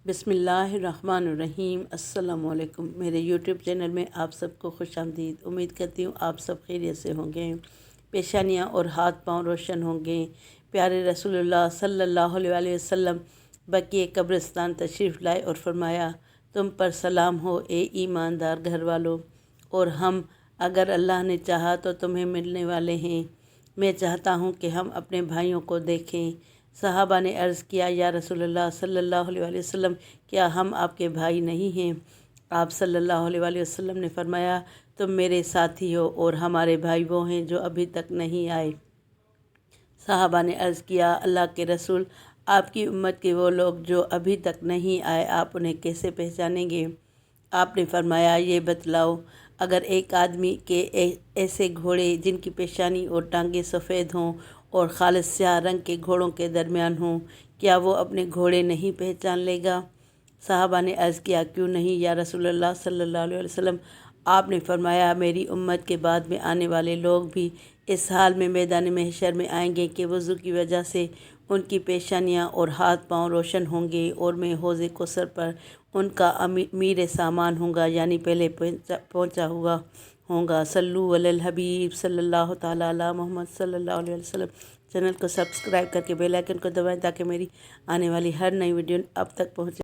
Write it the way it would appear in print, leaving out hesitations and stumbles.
بسم اللہ الرحمن الرحیم۔ السلام علیکم۔ میرے یوٹیوب چینل میں آپ سب کو خوش آمدید۔ امید کرتی ہوں آپ سب خیریت سے ہوں گے، پیشانیاں اور ہاتھ پاؤں روشن ہوں گے۔ پیارے رسول اللہ صلی اللہ علیہ وسلم بقیع قبرستان تشریف لائے اور فرمایا، تم پر سلام ہو اے ایماندار گھر والوں، اور ہم اگر اللہ نے چاہا تو تمہیں ملنے والے ہیں۔ میں چاہتا ہوں کہ ہم اپنے بھائیوں کو دیکھیں۔ صحابہ نے عرض کیا، یا رسول اللہ صلی اللہ علیہ وسلم، کیا ہم آپ کے بھائی نہیں ہیں؟ آپ صلی اللہ علیہ وسلم نے فرمایا، تم میرے ساتھی ہو اور ہمارے بھائی وہ ہیں جو ابھی تک نہیں آئے۔ صحابہ نے عرض کیا، اللہ کے رسول، آپ کی امت کے وہ لوگ جو ابھی تک نہیں آئے، آپ انہیں کیسے پہچانیں گے؟ آپ نے فرمایا، یہ بتلاؤ، اگر ایک آدمی کے ایسے گھوڑے جن کی پیشانی اور ٹانگیں سفید ہوں اور خالص سیاہ رنگ کے گھوڑوں کے درمیان ہوں، کیا وہ اپنے گھوڑے نہیں پہچان لے گا؟ صحابہ نے عرض کیا، کیوں نہیں یا رسول اللہ صلی اللہ علیہ وسلم؟ آپ نے فرمایا، میری امت کے بعد میں آنے والے لوگ بھی اس حال میں میدان محشر میں آئیں گے کہ وضو کی وجہ سے ان کی پیشانیاں اور ہاتھ پاؤں روشن ہوں گے، اور میں حوض کوثر پر ان کا امیر سامان ہوں گا، یعنی پہلے پہنچا ہوا ہوں گا۔ صلو علی الحبیب صلی اللہ تعالیٰ علی محمد صلی اللہ علیہ وسلم۔ چینل کو سبسکرائب کر کے بیل آئیکن کو دبائیں تاکہ میری آنے والی ہر نئی ویڈیو اب تک پہنچے۔